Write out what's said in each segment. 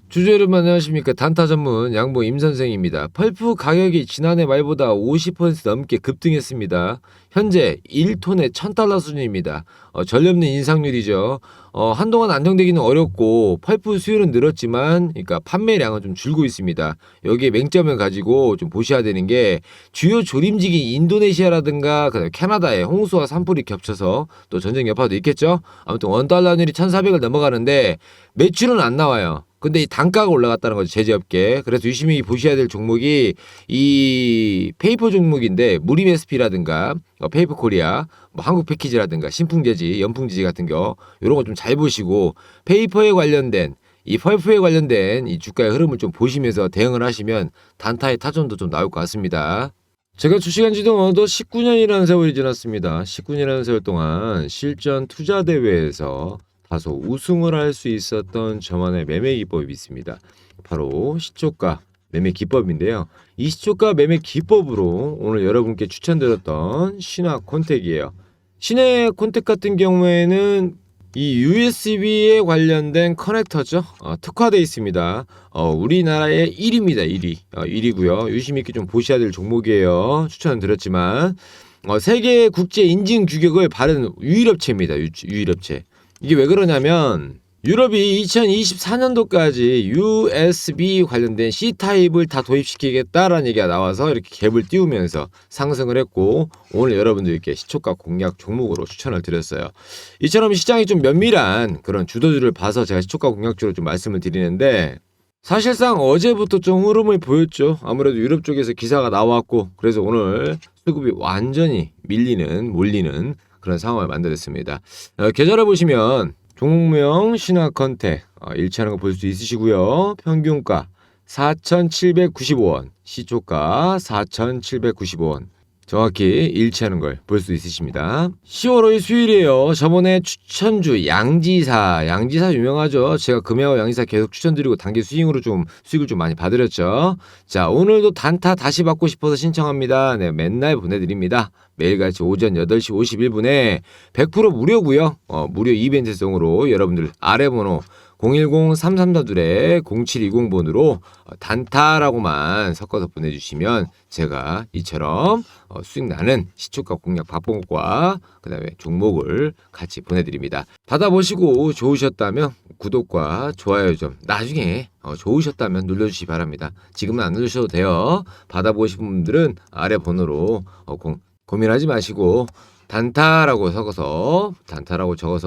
주주 여러분 안녕하십니까. 단타 전문 양보 임선생입니다. 펄프 가격이 지난해 말보다 50% 넘게 급등했습니다. 현재 1톤에 $1,000 수준입니다. 전력 는 인상률이죠. 한동안 안정되기는 어렵고 펄프 수요는 늘었지만 그러니까 판매량은 좀 줄고 있습니다. 여기에 맹점을 가지고 좀 보셔야 되는 게 주요 조림지기 인도네시아라든가 캐나다에 홍수와 산불이 겹쳐서 또 전쟁 여파도 있겠죠. 아무튼 $1율이 1,400을 넘어가는데 매출은 안 나와요. 근데 이 단가가 올라갔다는 거죠, 제재업계. 그래서 유심히 보셔야 될 종목이 이 페이퍼 종목인데 무림 SP라든가 페이퍼 코리아, 뭐 한국 패키지라든가 신풍재지, 연풍재지 같은 거 이런 거 좀 잘 보시고 페이퍼에 관련된 이 펄프에 관련된 이 주가의 흐름을 좀 보시면서 대응을 하시면 단타의 타점도 좀 나올 것 같습니다. 제가 주식한 지도 어느덧 19년이라는 세월이 지났습니다. 19년이라는 세월 동안 실전 투자 대회에서 다소 우승을 할 수 있었던 저만의 매매 기법이 있습니다. 바로 시초가 매매 기법인데요. 이 시초가 매매 기법으로 오늘 여러분께 추천드렸던 신화콘텍이에요. 신화콘텍 같은 경우에는 이 USB에 관련된 커넥터죠. 특화되어 있습니다. 우리나라의 1위입니다. 1위. 1위고요. 유심히 있게 좀 보셔야 될 종목이에요. 추천을 드렸지만 세계 국제 인증 규격을 바른 유일업체입니다. 유일업체. 이게 왜 그러냐면 유럽이 2024년도까지 USB 관련된 C타입을 다 도입시키겠다라는 얘기가 나와서 이렇게 갭을 띄우면서 상승을 했고 오늘 여러분들께 시초가 공략 종목으로 추천을 드렸어요. 이처럼 시장이 좀 면밀한 그런 주도주를 봐서 제가 시초가 공략주로 좀 말씀을 드리는데 사실상 어제부터 좀 흐름을 보였죠. 아무래도 유럽 쪽에서 기사가 나왔고 그래서 오늘 수급이 완전히 몰리는 그런 상황을 만들었습니다. 계좌를 보시면 종목명 신화콘텍 일치하는 거 볼 수 있으시고요. 평균가 4,795원, 시초가 4,795원. 정확히 일치하는 걸 볼 수 있으십니다. 10월 5일 수요일이에요. 저번에 추천주 양지사 유명하죠. 제가 금해와 양지사 계속 추천드리고 단기 수익을 좀 많이 받으렸죠. 자, 오늘도 단타 다시 받고 싶어서 신청합니다. 네, 맨날 보내드립니다. 매일같이 오전 8시 51분에 100% 무료고요. 무료 이벤트성으로 여러분들 아래 번호 010-3342-0720번으로 단타라고만 섞어서 보내주시면 제가 이처럼 수익 나는 시초가 공략 바본것과 그 다음에 종목을 같이 보내드립니다. 받아보시고 좋으셨다면 구독과 좋아요 좀 나중에 좋으셨다면 눌러주시기 바랍니다. 지금은 안 눌러주셔도 돼요. 받아보신 분들은 아래 번호로 고민하지 마시고 단타라고 적어서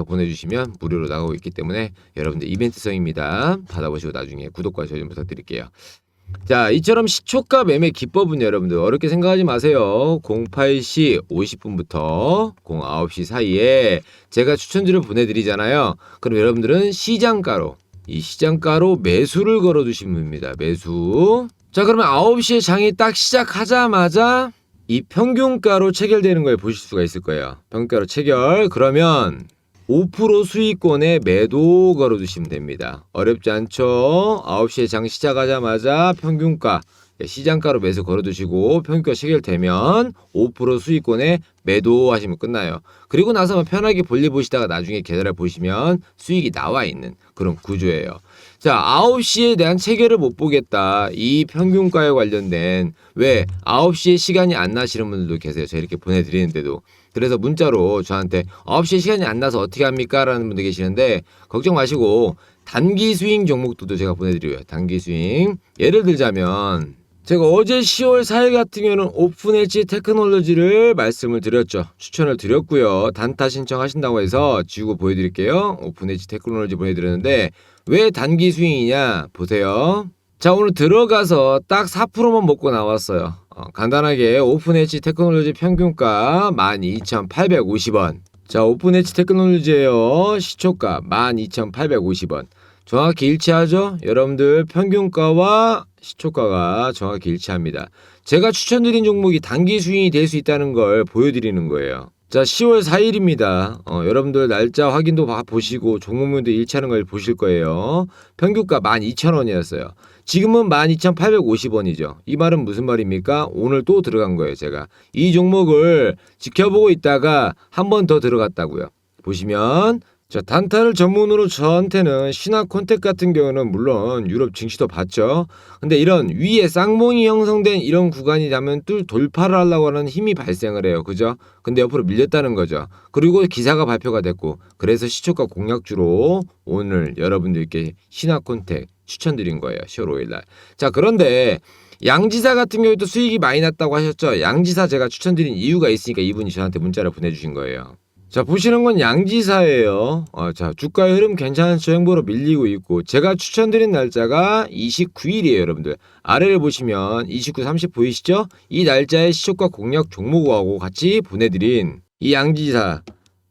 보내주시면 무료로 나가고 있기 때문에 여러분들 이벤트성입니다. 받아보시고 나중에 구독과 좋아요 좀 부탁드릴게요. 자, 이처럼 시초가 매매 기법은 여러분들 어렵게 생각하지 마세요. 08시 50분부터 09시 사이에 제가 추천주를 보내드리잖아요. 그럼 여러분들은 이 시장가로 매수를 걸어두시면 됩니다. 매수. 자, 그러면 9시에 장이 딱 시작하자마자 이 평균가로 체결되는 걸 보실 수가 있을 거예요. 평균가로 체결. 그러면 5% 수익권에 매도 걸어두시면 됩니다. 어렵지 않죠? 9시에 장 시작하자마자 평균가, 시장가로 매수 걸어두시고 평균가 체결되면 5% 수익권에 매도하시면 끝나요. 그리고 나서 편하게 볼일 보시다가 나중에 계좌를 보시면 수익이 나와 있는 그런 구조예요. 자, 9시에 대한 체결을 못 보겠다. 이 평균가에 관련된 왜 9시에 시간이 안 나시는 분들도 계세요. 제가 이렇게 보내드리는데도. 그래서 문자로 저한테 9시에 시간이 안 나서 어떻게 합니까? 라는 분들 계시는데 걱정 마시고 단기 스윙 종목들도 제가 보내드려요. 단기 스윙. 예를 들자면 제가 어제 10월 4일 같은 경우는 오픈 엣지 테크놀로지를 말씀을 드렸죠. 추천을 드렸고요. 단타 신청하신다고 해서 지우고 보여드릴게요. 오픈 엣지 테크놀로지 보내드렸는데 왜 단기 스윙이냐 보세요. 자, 오늘 들어가서 딱 4%만 먹고 나왔어요. 간단하게 오픈 엣지 테크놀로지 평균가 12,850원. 자, 오픈 엣지 테크놀로지예요. 시초가 12,850원. 정확히 일치하죠? 여러분들 평균가와 시초가가 정확히 일치합니다. 제가 추천드린 종목이 단기 수익이 될 수 있다는 걸 보여드리는 거예요. 자, 10월 4일입니다. 여러분들 날짜 확인도 보시고 종목명도 일치하는 걸 보실 거예요. 평균가 12,000원이었어요. 지금은 12,850원이죠. 이 말은 무슨 말입니까? 오늘 또 들어간 거예요. 제가 이 종목을 지켜보고 있다가 한 번 더 들어갔다고요. 보시면 자, 단타를 전문으로 저한테는 신화콘텍 같은 경우는 물론 유럽 증시도 봤죠. 근데 이런 위에 쌍봉이 형성된 이런 구간이 되면 뚫 돌파를 하려고 하는 힘이 발생을 해요. 그죠? 근데 옆으로 밀렸다는 거죠. 그리고 기사가 발표가 됐고, 그래서 시초가 공략주로 오늘 여러분들께 신화콘텍 추천드린 거예요. 10월 5일 날. 자, 그런데 양지사 같은 경우도 수익이 많이 났다고 하셨죠. 양지사 제가 추천드린 이유가 있으니까 이분이 저한테 문자를 보내주신 거예요. 자, 보시는 건 양지사예요. 자, 주가의 흐름 괜찮죠? 횡보로 밀리고 있고, 제가 추천드린 날짜가 29일이에요, 여러분들. 아래를 보시면 29, 30 보이시죠? 이 날짜에 시초가 공략 종목하고 같이 보내드린 이 양지사.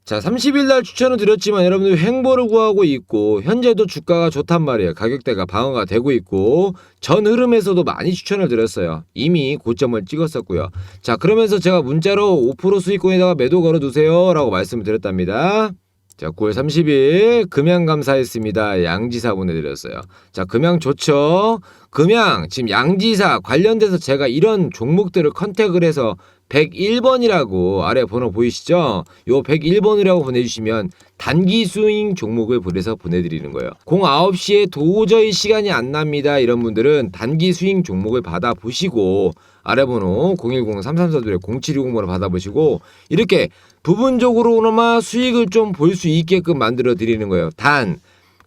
자, 30일 날 추천을 드렸지만 여러분들 횡보를 구하고 있고, 현재도 주가가 좋단 말이에요. 가격대가 방어가 되고 있고, 전 흐름에서도 많이 추천을 드렸어요. 이미 고점을 찍었었고요. 자, 그러면서 제가 문자로 5% 수익권에다가 매도 걸어두세요 라고 말씀을 드렸답니다. 자, 9월 30일 금양 감사했습니다. 양지사 보내드렸어요. 자, 금양 좋죠? 금양 지금 양지사 관련돼서 제가 이런 종목들을 컨택을 해서 101번이라고 아래 번호 보이시죠? 요 101번이라고 보내주시면 단기 수익 종목을 보내서 보내드리는 거예요. 09시에 도저히 시간이 안 납니다. 이런 분들은 단기 수익 종목을 받아보시고 아래 번호 010-334-0720번을 받아보시고 이렇게 부분적으로나마 수익을 좀 볼 수 있게끔 만들어 드리는 거예요. 단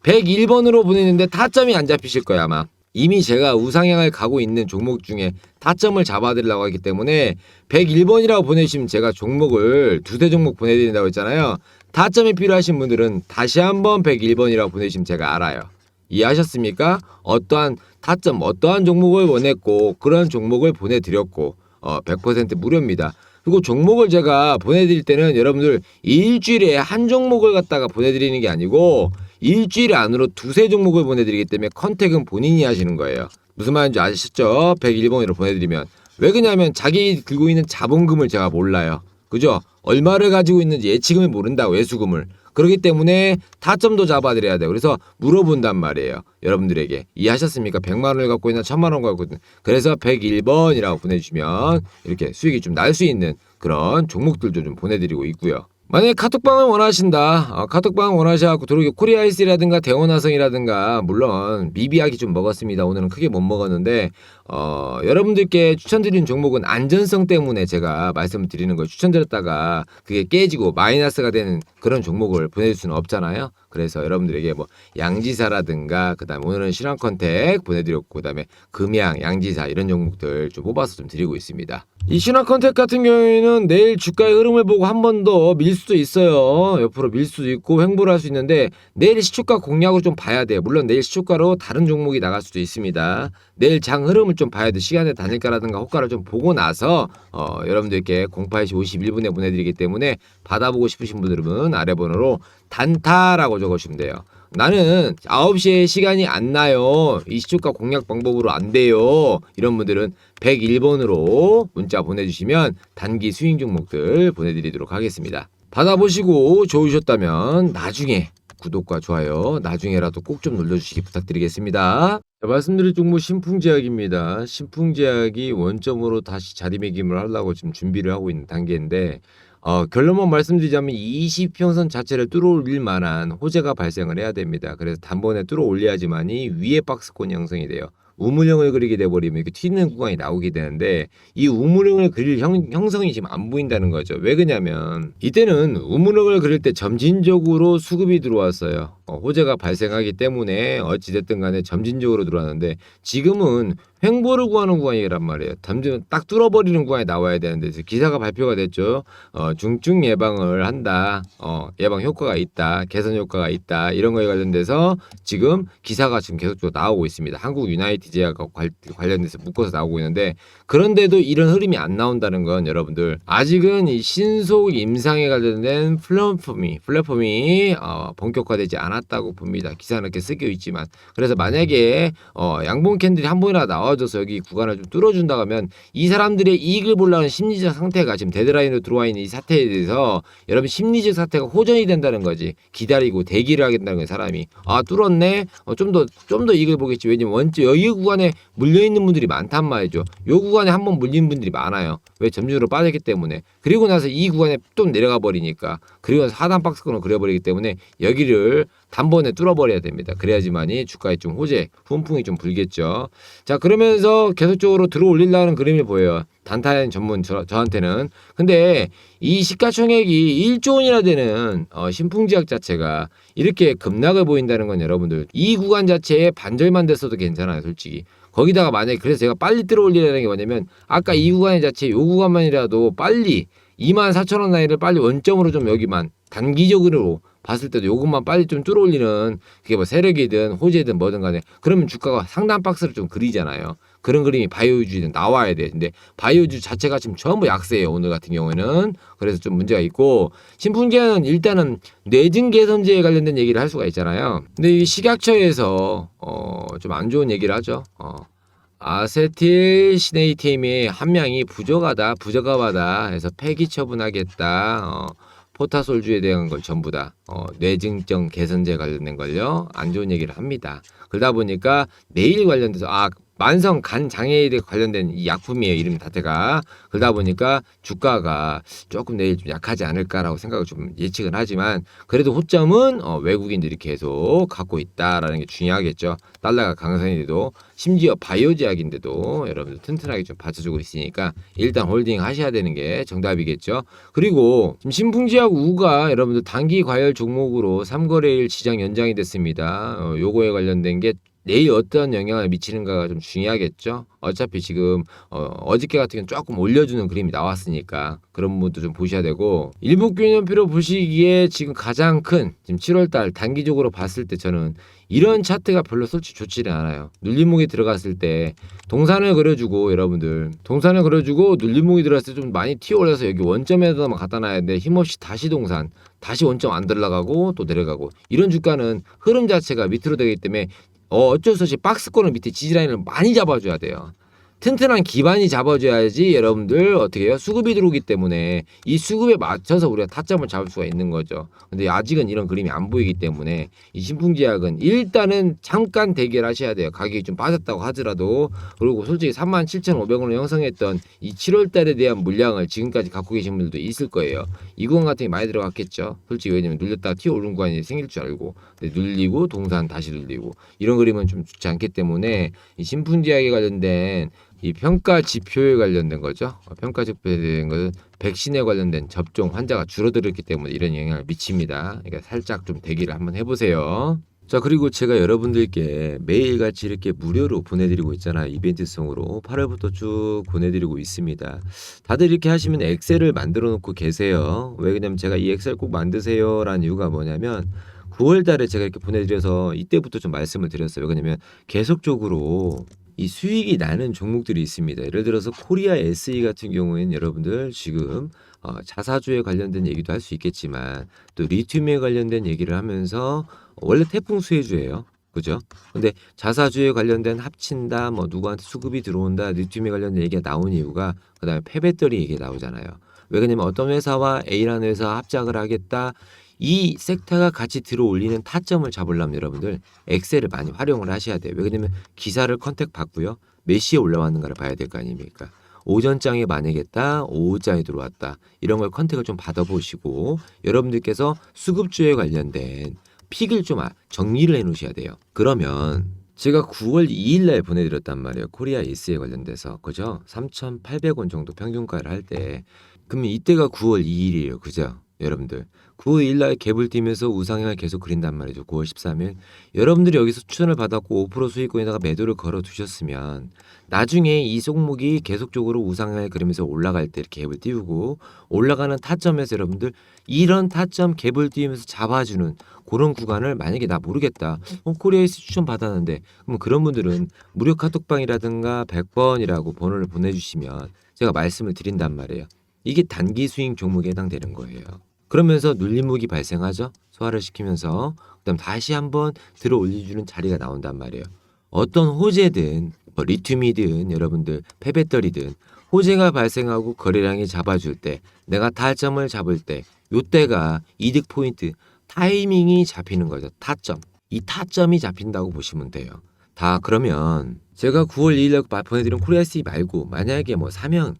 101번으로 보내는데 타점이 안 잡히실 거야 아마. 이미 제가 우상향을 가고 있는 종목 중에 타점을 잡아드리려고 하기 때문에 101번이라고 보내주시면 제가 종목을 두세 종목 보내드린다고 했잖아요. 타점이 필요하신 분들은 다시 한번 101번이라고 보내주시면 제가 알아요. 이해하셨습니까? 어떠한 타점, 어떠한 종목을 원했고 그런 종목을 보내드렸고 100% 무료입니다. 그리고 종목을 제가 보내드릴 때는 여러분들 일주일에 한 종목을 갖다가 보내드리는 게 아니고 일주일 안으로 두세 종목을 보내드리기 때문에 컨택은 본인이 하시는 거예요. 무슨 말인지 아시죠? 101번으로 보내드리면. 왜 그러냐면 자기 들고 있는 자본금을 제가 몰라요. 그죠? 얼마를 가지고 있는지 예치금을 모른다고 외수금을. 그렇기 때문에 타점도 잡아드려야 돼요. 그래서 물어본단 말이에요. 여러분들에게. 이해하셨습니까? 100만 원을 갖고 있나 1000만 원 갖고 있나. 그래서 101번이라고 보내주시면 이렇게 수익이 좀 날 수 있는 그런 종목들도 좀 보내드리고 있고요. 만약에 카톡방을 원하신다. 카톡방 원하셔갖고 들어오기 코리아이스라든가 대원화성이라든가 물론 미비하게 좀 먹었습니다. 오늘은 크게 못 먹었는데 여러분들께 추천드리는 종목은 안전성 때문에 제가 말씀을 드리는 걸 추천드렸다가 그게 깨지고 마이너스가 되는 그런 종목을 보내줄 수는 없잖아요. 그래서 여러분들에게 뭐 양지사라든가 그다음에 오늘은 신한컨택 보내드렸고 그다음에 금양, 양지사 이런 종목들 좀 뽑아서 좀 드리고 있습니다. 이 신한컨택 같은 경우에는 내일 주가의 흐름을 보고 한 번 더 밀 수도 있어요. 옆으로 밀 수도 있고 횡보를 할 수 있는데 내일 시초가 공략을 좀 봐야 돼요. 물론 내일 시초가로 다른 종목이 나갈 수도 있습니다. 내일 장 흐름을 좀 봐야 돼. 시간의 단일가라든가 호가를 좀 보고 나서 여러분들께 08시 51분에 보내드리기 때문에 받아보고 싶으신 분들은 아래 번호로 단타라고 적어주시면 돼요. 나는 9시에 시간이 안 나요. 이 시초가 공략 방법으로 안 돼요. 이런 분들은 101번으로 문자 보내주시면 단기 수익 종목들 보내드리도록 하겠습니다. 받아보시고 좋으셨다면 나중에 구독과 좋아요 나중에라도 꼭 좀 눌러주시기 부탁드리겠습니다. 자, 말씀드릴 종목 신풍제약입니다. 신풍제약이 원점으로 다시 자리매김을 하려고 지금 준비를 하고 있는 단계인데 결론만 말씀드리자면 20평선 자체를 뚫어올릴 만한 호재가 발생을 해야 됩니다. 그래서 단번에 뚫어올려야지만이 위에 박스권이 형성이 돼요. 우물형을 그리게 돼버리면 이렇게 튀는 구간이 나오게 되는데 이 우물형을 그릴 형성이 지금 안 보인다는 거죠. 왜 그러냐면 이때는 우물형을 그릴 때 점진적으로 수급이 들어왔어요. 호재가 발생하기 때문에 어찌됐든 간에 점진적으로 들어왔는데 지금은 횡보를 구하는 구간이란 말이에요. 딱 뚫어버리는 구간이 나와야 되는데 기사가 발표가 됐죠. 중증 예방을 한다. 예방 효과가 있다. 개선 효과가 있다. 이런 거에 관련돼서 지금 기사가 지금 계속적으로 나오고 있습니다. 한국 유나이티드 제약과 관련돼서 묶어서 나오고 있는데 그런데도 이런 흐름이 안 나온다는 건 여러분들 아직은 이 신속 임상에 관련된 플랫폼이 본격화되지 않았다. 않았다고 봅니다. 기사는 이렇게 쓰여 있지만. 그래서 만약에 양봉 캔들이 한 번이나 나와줘서 여기 구간을 좀 뚫어준다 하면 이 사람들의 이익을 보려는 심리적 상태가 지금 데드라인으로 들어와 있는 이 사태에 대해서 여러분 심리적 사태가 호전이 된다는 거지. 기다리고 대기를 하겠다는 거예요. 사람이. 아 뚫었네. 좀 더 이익을 보겠지. 왜냐면 여기 구간에 물려있는 분들이 많단 말이죠. 요 구간에 한번 물린 분들이 많아요. 왜 점유로 빠졌기 때문에. 그리고 나서 이 구간에 또 내려가 버리니까. 그리고 나서 하단 박스권을 그려버리기 때문에 여기를 단번에 뚫어버려야 됩니다. 그래야지만이 주가에 좀 호재, 훈풍이 좀 불겠죠. 자 그러면서 계속적으로 들어올리려는 그림이 보여요. 단타인 전문 저한테는. 근데 이 시가총액이 1조 원이나 되는 신풍지약 자체가 이렇게 급락을 보인다는 건 여러분들 이 구간 자체에 반절만 됐어도 괜찮아요. 솔직히. 거기다가 만약에 그래서 제가 빨리 들어올리라는 게 뭐냐면 아까 이 구간 자체 요 구간만이라도 빨리 24,000원 라인을 빨리 원점으로 좀 여기만 단기적으로 봤을 때도 요것만 빨리 좀 뚫어올리는 그게 뭐 세력이든 호재든 뭐든 간에 그러면 주가가 상단 박스를 좀 그리잖아요. 그런 그림이 바이오주는 나와야 돼. 근데 바이오주 자체가 지금 전부 약세예요. 오늘 같은 경우에는. 그래서 좀 문제가 있고 신풍제는 일단은 뇌증 개선제에 관련된 얘기를 할 수가 있잖아요. 근데 이 식약처에서 좀 안 좋은 얘기를 하죠. 아세틸 시네이테임의 함량이 부적합하다 해서 폐기 처분하겠다. 포타솔주에 대한 걸 전부 다 뇌증증 개선제 관련된 걸요 안 좋은 얘기를 합니다. 그러다 보니까 내일 관련돼서 만성 간 장애에 관련된 이 약품이에요. 이름 자체가. 그러다 보니까 주가가 조금 내일 좀 약하지 않을까라고 생각을 좀 예측은 하지만 그래도 호점은 외국인들이 계속 갖고 있다라는 게 중요하겠죠. 달러가 강세이 돼도 심지어 바이오 제약인데도 여러분들 튼튼하게 좀 받쳐주고 있으니까 일단 홀딩 하셔야 되는 게 정답이겠죠. 그리고 지금 신풍지약 우가 여러분들 단기 과열 종목으로 3거래일 지정 연장이 됐습니다. 요거에 관련된 게 내일 어떤 영향을 미치는가가 좀 중요하겠죠. 어차피 지금 어저께 같은 경우는 조금 올려주는 그림이 나왔으니까 그런 부분도 좀 보셔야 되고 일목균형표로 보시기에 지금 가장 큰 지금 7월달 단기적으로 봤을 때 저는 이런 차트가 별로 솔직히 좋지는 않아요. 눌림목이 들어갔을 때 동산을 그려주고 여러분들 동산을 그려주고 눌림목이 들어갔을 때 좀 많이 튀어 올려서 여기 원점에다만 갖다 놔야 돼. 힘없이 다시 동산 다시 원점 안 들어가고 또 내려가고 이런 주가는 흐름 자체가 밑으로 되기 때문에 어쩔 수 없이 박스권을 밑에 지지라인을 많이 잡아줘야 돼요. 튼튼한 기반이 잡아줘야지 여러분들 어떻게 해요? 수급이 들어오기 때문에 이 수급에 맞춰서 우리가 타점을 잡을 수가 있는 거죠. 근데 아직은 이런 그림이 안 보이기 때문에 이 신풍제약은 일단은 잠깐 대기하셔야 돼요. 가격이 좀 빠졌다고 하더라도. 그리고 솔직히 37,500원을 형성했던 이 7월 달에 대한 물량을 지금까지 갖고 계신 분들도 있을 거예요. 이 구간 같은 게 많이 들어갔겠죠. 솔직히 왜냐면 눌렸다가 튀어 오른 구간이 생길 줄 알고. 근데 눌리고 동산 다시 눌리고 이런 그림은 좀 좋지 않기 때문에 이 신풍제약에 관련된 이 평가 지표에 관련된 거죠. 평가 지표에 대한 것은 백신에 관련된 접종 환자가 줄어들었기 때문에 이런 영향을 미칩니다. 그러니까 살짝 좀 대기를 한번 해보세요. 자 그리고 제가 여러분들께 매일같이 이렇게 무료로 보내드리고 있잖아요. 이벤트성으로 8월부터 쭉 보내드리고 있습니다. 다들 이렇게 하시면 엑셀을 만들어 놓고 계세요. 왜 그러냐면 제가 이 엑셀 꼭 만드세요 라는 이유가 뭐냐면 9월 달에 제가 이렇게 보내드려서 이때부터 좀 말씀을 드렸어요. 왜냐면 계속적으로 이 수익이 나는 종목들이 있습니다. 예를 들어서 코리아 SE 같은 경우에는 여러분들 지금 자사주에 관련된 얘기도 할 수 있겠지만 또 리튬에 관련된 얘기를 하면서 원래 태풍 수혜주예요. 그죠? 근데 자사주에 관련된 합친다, 뭐 누구한테 수급이 들어온다, 리튬에 관련된 얘기가 나온 이유가 그다음에 폐배터리 얘기 나오잖아요. 왜 그러냐면 어떤 회사와 A라는 회사와 합작을 하겠다. 이 섹터가 같이 들어올리는 타점을 잡으려면 여러분들 엑셀을 많이 활용을 하셔야 돼요. 왜 그러냐면 기사를 컨택 받고요. 몇 시에 올라왔는가를 봐야 될 거 아닙니까? 오전장에 만약에다 오후장에 들어왔다. 이런 걸 컨택을 좀 받아보시고 여러분들께서 수급주에 관련된 픽을 좀 정리를 해놓으셔야 돼요. 그러면 제가 9월 2일 날 보내드렸단 말이에요. 코리아 S에 관련돼서. 그죠? 3,800원 정도 평균가를 할 때. 그러면 이때가 9월 2일이에요. 그죠? 여러분들 9월 2일 날 갭을 띄면서 우상향을 계속 그린단 말이죠. 9월 13일 여러분들이 여기서 추천을 받았고 5% 수익권에다가 매도를 걸어 두셨으면 나중에 이 종목이 계속적으로 우상향을 그리면서 올라갈 때 이렇게 갭을 띄우고 올라가는 타점에서 여러분들 이런 타점 갭을 띄우면서 잡아주는 그런 구간을 만약에 나 모르겠다. 코리아에서 추천 받았는데 그럼 그런 분들은 무료 카톡방이라든가 100번이라고 번호를 보내주시면 제가 말씀을 드린단 말이에요. 이게 단기 스윙 종목에 해당되는 거예요. 그러면서 눌림목이 발생하죠. 소화를 시키면서 그다음 다시 한번 들어 올려주는 자리가 나온단 말이에요. 어떤 호재든 뭐 리튬이든 여러분들 폐배터리든 호재가 발생하고 거래량이 잡아줄 때 내가 타점을 잡을 때 요때가 이득 포인트 타이밍이 잡히는 거죠. 타점. 이 타점이 잡힌다고 보시면 돼요. 다 그러면 제가 9월 2일날 보내드린 코리아C 말고 만약에 뭐 사명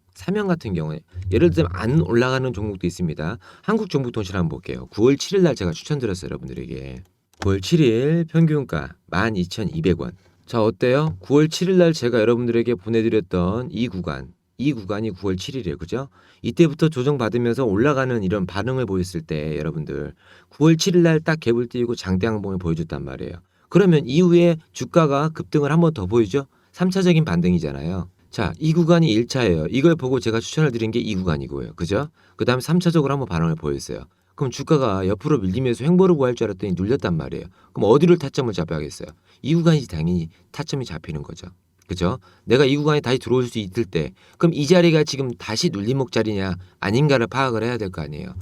같은 경우에 예를 들면 안 올라가는 종목도 있습니다. 한국정보통신 한번 볼게요. 9월 7일날 제가 추천드렸어요, 여러분들에게. 9월 7일 평균가 12,200원. 자, 어때요? 9월 7일날 제가 여러분들에게 보내드렸던 이 구간이 9월 7일이에요. 그죠? 이때부터 조정받으면서 올라가는 이런 반응을 보였을 때 여러분들 9월 7일날 딱 갭을 띄우고 장대 항봉을 보여줬단 말이에요. 그러면 이후에 주가가 급등을 한 번 더 보이죠? 3차적인 반등이잖아요. 자, 이 구간이 1차예요. 이걸 보고 제가 추천을 드린 게 이 구간이고요. 그죠? 그 다음에 3차적으로 한번 반응을 보였어요. 그럼 주가가 옆으로 밀리면서 횡보를 구할 줄 알았더니 눌렸단 말이에요. 그럼 어디를 타점을 잡아야겠어요? 이 구간이 당연히 타점이 잡히는 거죠. 그죠? 내가 이 구간에 다시 들어올 수 있을 때 그럼 이 자리가 지금 다시 눌림목 자리냐 아닌가를 파악을 해야 될 거 아니에요.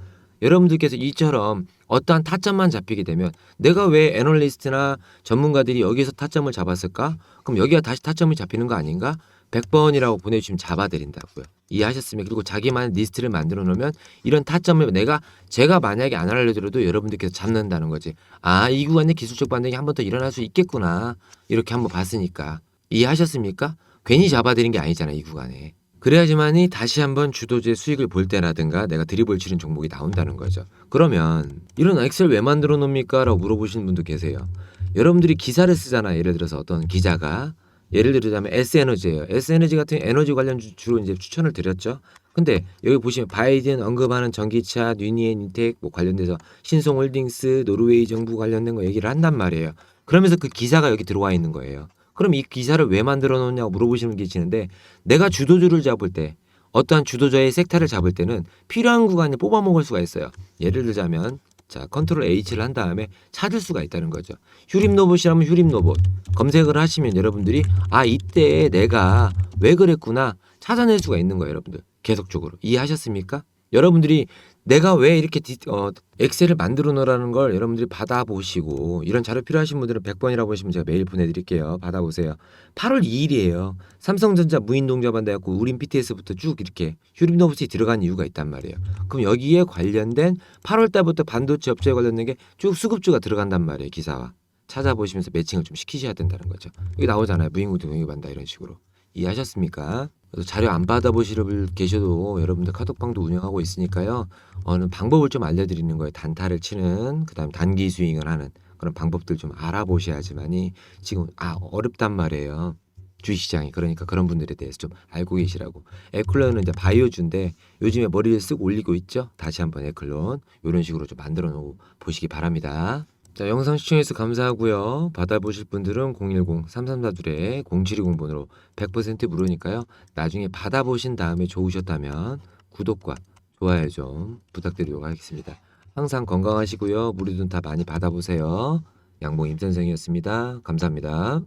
여러분들께서 이처럼 어떠한 타점만 잡히게 되면 내가 왜 애널리스트나 전문가들이 여기서 타점을 잡았을까? 그럼 여기가 다시 타점이 잡히는 거 아닌가? 100번이라고 보내주시면 잡아드린다고요. 이해하셨습니까? 그리고 자기만의 리스트를 만들어 놓으면 이런 타점을 제가 만약에 안 알려드려도 여러분들께서 잡는다는 거지. 아, 이 구간에 기술적 반등이 한 번 더 일어날 수 있겠구나. 이렇게 한번 봤으니까. 이해하셨습니까? 괜히 잡아드린 게 아니잖아요, 이 구간에. 그래야지만이 다시 한번 주도주의 수익을 볼 때라든가 내가 드리블 치는 종목이 나온다는 거죠. 그러면 이런 엑셀 왜 만들어 놓습니까? 라고 물어보시는 분도 계세요. 여러분들이 기사를 쓰잖아요. 예를 들어서 어떤 기자가 예를 들자면 S에너지예요. S에너지 같은 에너지 관련 주로 이제 추천을 드렸죠. 근데 여기 보시면 바이든 언급하는 전기차, 뉴니엔 인텍 뭐 관련돼서 신송홀딩스, 노르웨이 정부 관련된 거 얘기를 한단 말이에요. 그러면서 그 기사가 여기 들어와 있는 거예요. 그럼 이 기사를 왜 만들어 놓냐고 물어보시는 게 계시는데 내가 주도주를 잡을 때 어떠한 주도주의 섹터를 잡을 때는 필요한 구간을 뽑아 먹을 수가 있어요. 예를 들자면 자 컨트롤 H를 한 다음에 찾을 수가 있다는 거죠. 휴림로봇이라면 휴림로봇 검색을 하시면 여러분들이 아 이때 내가 왜 그랬구나 찾아낼 수가 있는 거예요. 여러분들 계속적으로 이해하셨습니까? 여러분들이 내가 왜 이렇게 엑셀을 만들어 놓으라는 걸 여러분들이 받아보시고 이런 자료 필요하신 분들은 100번이라고 하시면 제가 메일 보내드릴게요. 받아보세요. 8월 2일이에요. 삼성전자 무인동자반 돼갖고 우린 BTS부터 쭉 이렇게 휴림노브스에 들어간 이유가 있단 말이에요. 그럼 여기에 관련된 8월 달부터 반도체 업체에 관련된 게 쭉 수급주가 들어간단 말이에요. 기사와. 찾아보시면서 매칭을 좀 시키셔야 된다는 거죠. 여기 나오잖아요. 무인공동 동의반다 이런 식으로. 이해하셨습니까? 자료 안 받아보시려 계셔도 여러분들 카톡방도 운영하고 있으니까요. 어느 방법을 좀 알려드리는 거예요. 단타를 치는 그다음 단기 스윙을 하는 그런 방법들 좀 알아보셔야지만이 지금 어렵단 말이에요. 주식시장이 그러니까 그런 분들에 대해서 좀 알고 계시라고. 에클론은 이제 바이오주인데 요즘에 머리를 쓱 올리고 있죠. 다시 한번 에클론 이런 식으로 좀 만들어 놓고 보시기 바랍니다. 자, 영상 시청해주셔서 감사하고요. 받아보실 분들은 010-3342-0720번으로 100% 무료니까요. 나중에 받아보신 다음에 좋으셨다면 구독과 좋아요 좀 부탁드리도록 하겠습니다. 항상 건강하시고요. 무료든 다 많이 받아보세요. 양봉 임선생이었습니다. 감사합니다.